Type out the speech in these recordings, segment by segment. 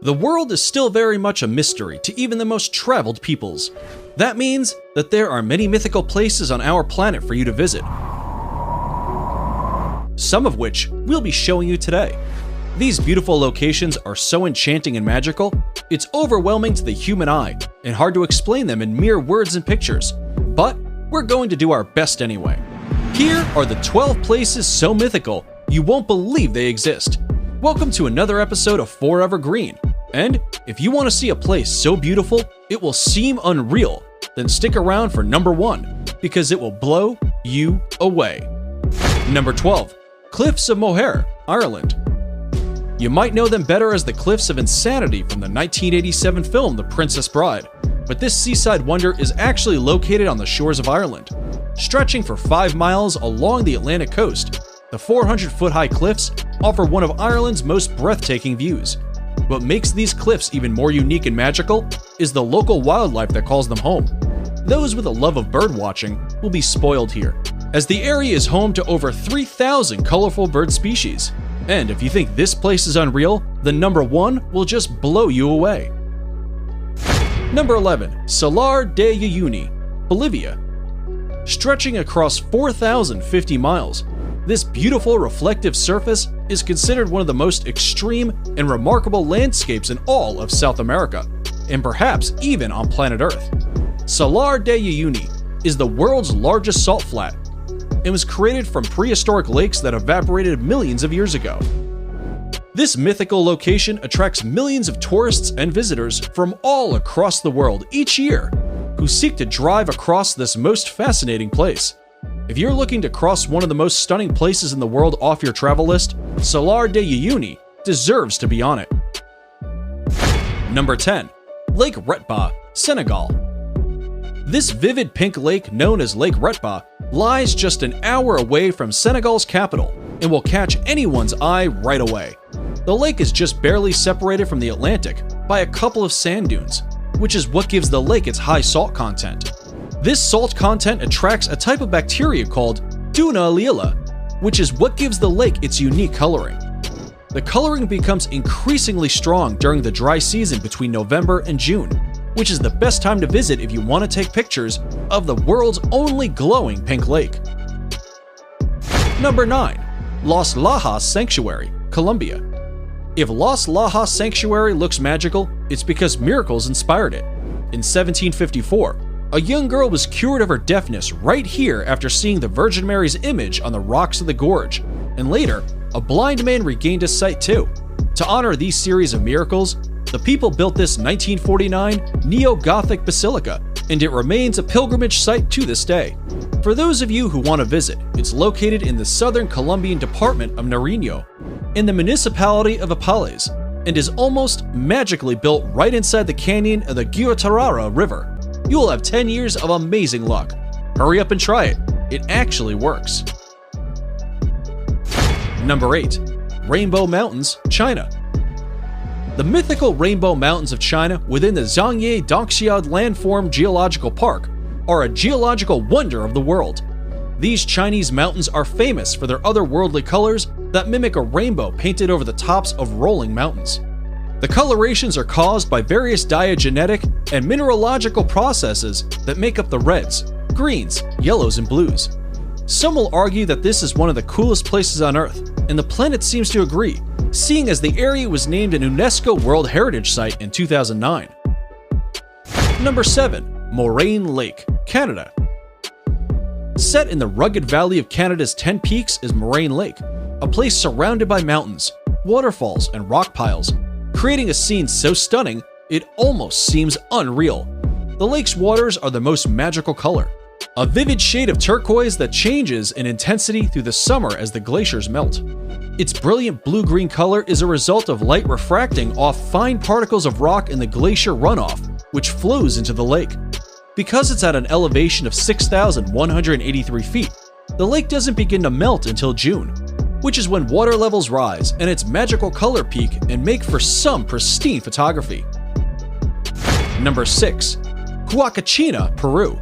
The world is still very much a mystery to even the most traveled peoples. That means that there are many mythical places on our planet for you to visit, some of which we'll be showing you today. These beautiful locations are so enchanting and magical, it's overwhelming to the human eye and hard to explain them in mere words and pictures. But we're going to do our best anyway. Here are the 12 places so mythical you won't believe they exist. Welcome to another episode of Forever Green. And if you want to see a place so beautiful it will seem unreal, then stick around for number 1, because it will blow you away. Number 12. Cliffs of Moher, Ireland. You might know them better as the Cliffs of Insanity from the 1987 film The Princess Bride, but this seaside wonder is actually located on the shores of Ireland. Stretching for 5 miles along the Atlantic coast, the 400-foot-high cliffs offer one of Ireland's most breathtaking views. What makes these cliffs even more unique and magical is the local wildlife that calls them home. Those with a love of birdwatching will be spoiled here, as the area is home to over 3,000 colorful bird species. And if you think this place is unreal, then number 1 will just blow you away. Number 11. Salar de Uyuni, Bolivia. Stretching across 4,050 miles, this beautiful reflective surface is considered one of the most extreme and remarkable landscapes in all of South America, and perhaps even on planet Earth. Salar de Uyuni is the world's largest salt flat and was created from prehistoric lakes that evaporated millions of years ago. This mythical location attracts millions of tourists and visitors from all across the world each year who seek to drive across this most fascinating place. If you're looking to cross one of the most stunning places in the world off your travel list, Salar de Uyuni deserves to be on it. Number 10. Lake Retba, Senegal. This vivid pink lake known as Lake Retba lies just an hour away from Senegal's capital and will catch anyone's eye right away. The lake is just barely separated from the Atlantic by a couple of sand dunes, which is what gives the lake its high salt content. This salt content attracts a type of bacteria called Duna lila, which is what gives the lake its unique coloring. The coloring becomes increasingly strong during the dry season between November and June, which is the best time to visit if you want to take pictures of the world's only glowing pink lake. Number 9. Los Lajas Sanctuary, Colombia. If Los Lajas Sanctuary looks magical, it's because miracles inspired it. In 1754, a young girl was cured of her deafness right here after seeing the Virgin Mary's image on the rocks of the gorge, and later, a blind man regained his sight too. To honor these series of miracles, the people built this 1949 neo-Gothic basilica, and it remains a pilgrimage site to this day. For those of you who want to visit, it's located in the southern Colombian department of Nariño, in the municipality of Apales, and is almost magically built right inside the canyon of the Guatarrara River. You will have 10 years of amazing luck. Hurry up and try it. It actually works. Number 8. Rainbow Mountains, China. The mythical Rainbow Mountains of China within the Zhangye Dongxiad Landform Geological Park are a geological wonder of the world. These Chinese mountains are famous for their otherworldly colors that mimic a rainbow painted over the tops of rolling mountains. The colorations are caused by various diagenetic and mineralogical processes that make up the reds, greens, yellows, and blues. Some will argue that this is one of the coolest places on Earth, and the planet seems to agree, seeing as the area was named an UNESCO World Heritage Site in 2009. Number 7. Moraine Lake, Canada. Set in the rugged valley of Canada's 10 peaks is Moraine Lake, a place surrounded by mountains, waterfalls, and rock piles, creating a scene so stunning it almost seems unreal. The lake's waters are the most magical color, a vivid shade of turquoise that changes in intensity through the summer as the glaciers melt. Its brilliant blue-green color is a result of light refracting off fine particles of rock in the glacier runoff, which flows into the lake. Because it's at an elevation of 6,183 feet, the lake doesn't begin to melt until June, which is when water levels rise and its magical color peak and make for some pristine photography. Number 6. Huacachina, Peru.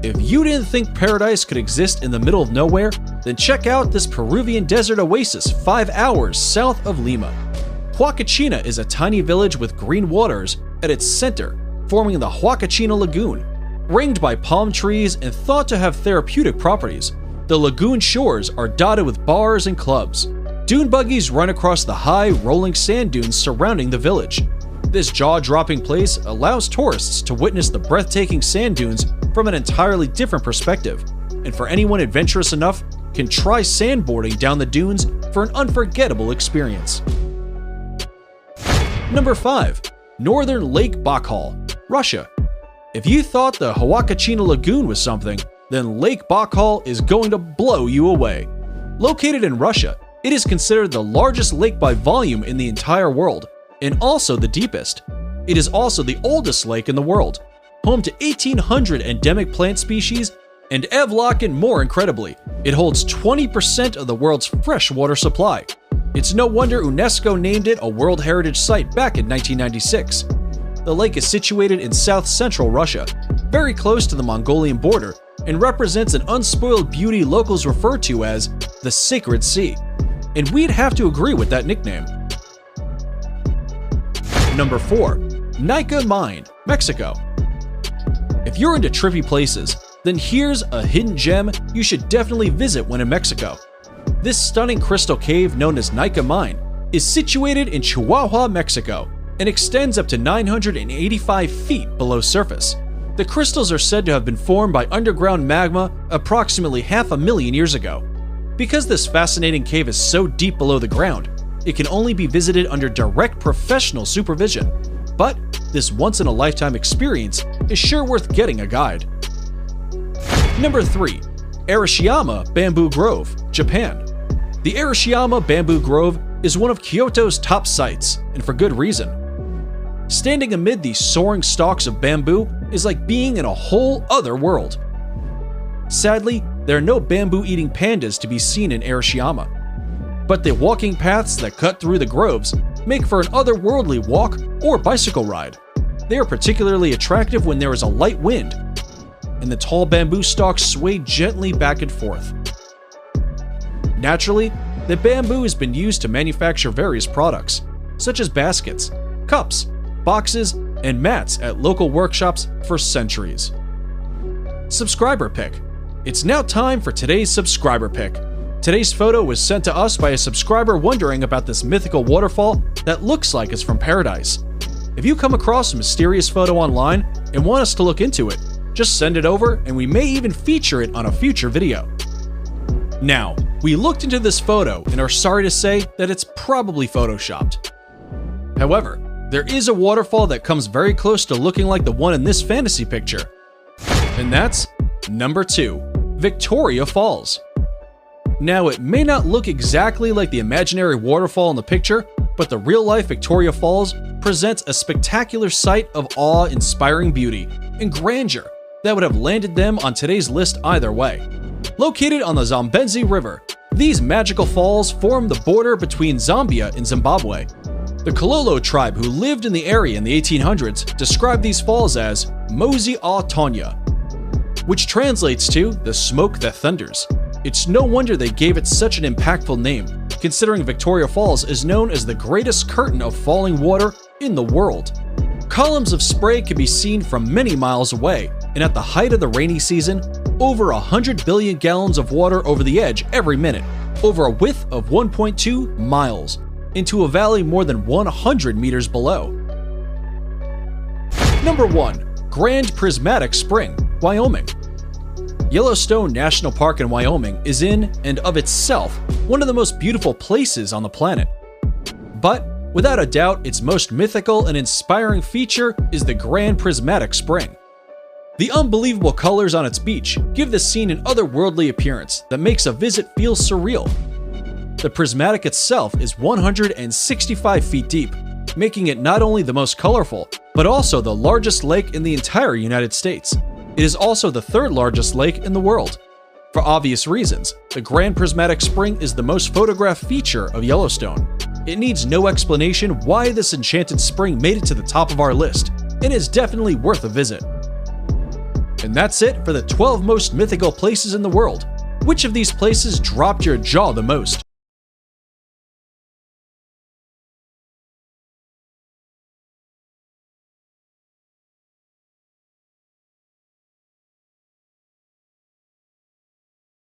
If you didn't think paradise could exist in the middle of nowhere, then check out this Peruvian desert oasis 5 hours south of Lima. Huacachina is a tiny village with green waters at its center, forming the Huacachina Lagoon. Ringed by palm trees and thought to have therapeutic properties, the lagoon shores are dotted with bars and clubs. Dune buggies run across the high, rolling sand dunes surrounding the village. This jaw-dropping place allows tourists to witness the breathtaking sand dunes from an entirely different perspective, and for anyone adventurous enough, can try sandboarding down the dunes for an unforgettable experience. Number 5. Northern Lake Baikal, Russia. If you thought the Huacachina Lagoon was something, then Lake Baikal is going to blow you away. Located in Russia, it is considered the largest lake by volume in the entire world, and also the deepest. It is also the oldest lake in the world, home to 1,800 endemic plant species, and and more incredibly, it holds 20% of the world's freshwater supply. It's no wonder UNESCO named it a World Heritage Site back in 1996. The lake is situated in south-central Russia, very close to the Mongolian border, and represents an unspoiled beauty locals refer to as the Sacred Sea. And we'd have to agree with that nickname. Number 4. Nica Mine, Mexico. If you're into trippy places, then here's a hidden gem you should definitely visit when in Mexico. This stunning crystal cave known as Nica Mine is situated in Chihuahua, Mexico, and extends up to 985 feet below surface. The crystals are said to have been formed by underground magma approximately 500,000 years ago. Because this fascinating cave is so deep below the ground, it can only be visited under direct professional supervision. But this once-in-a-lifetime experience is sure worth getting a guide. Number 3. Arashiyama Bamboo Grove, Japan. The Arashiyama Bamboo Grove is one of Kyoto's top sites, and for good reason. Standing amid these soaring stalks of bamboo is like being in a whole other world. Sadly, there are no bamboo-eating pandas to be seen in Arashiyama, but the walking paths that cut through the groves make for an otherworldly walk or bicycle ride. They are particularly attractive when there is a light wind, and the tall bamboo stalks sway gently back and forth. Naturally, the bamboo has been used to manufacture various products, such as baskets, cups, boxes, and mats at local workshops for centuries. Subscriber pick. It's now time for today's subscriber pick. Today's photo was sent to us by a subscriber wondering about this mythical waterfall that looks like it's from paradise. If you come across a mysterious photo online and want us to look into it, just send it over and we may even feature it on a future video. Now, we looked into this photo and are sorry to say that it's probably photoshopped. However, there is a waterfall that comes very close to looking like the one in this fantasy picture. And that's number 2, Victoria Falls. Now, it may not look exactly like the imaginary waterfall in the picture, but the real-life Victoria Falls presents a spectacular sight of awe-inspiring beauty and grandeur that would have landed them on today's list either way. Located on the Zambezi River, these magical falls form the border between Zambia and Zimbabwe. The Kololo tribe who lived in the area in the 1800s described these falls as Mozi a Tonya, which translates to the smoke that thunders. It's no wonder they gave it such an impactful name, considering Victoria Falls is known as the greatest curtain of falling water in the world. Columns of spray can be seen from many miles away, and at the height of the rainy season, over 100 billion gallons of water over the edge every minute, over a width of 1.2 miles, into a valley more than 100 meters below. Number 1. Grand Prismatic Spring, Wyoming. Yellowstone National Park in Wyoming is in and of itself one of the most beautiful places on the planet. But without a doubt, its most mythical and inspiring feature is the Grand Prismatic Spring. The unbelievable colors on its beach give the scene an otherworldly appearance that makes a visit feel surreal. The Prismatic itself is 165 feet deep, making it not only the most colorful, but also the largest lake in the entire United States. It is also the third largest lake in the world. For obvious reasons, the Grand Prismatic Spring is the most photographed feature of Yellowstone. It needs no explanation why this enchanted spring made it to the top of our list, and is definitely worth a visit. And that's it for the 12 most mythical places in the world. Which of these places dropped your jaw the most?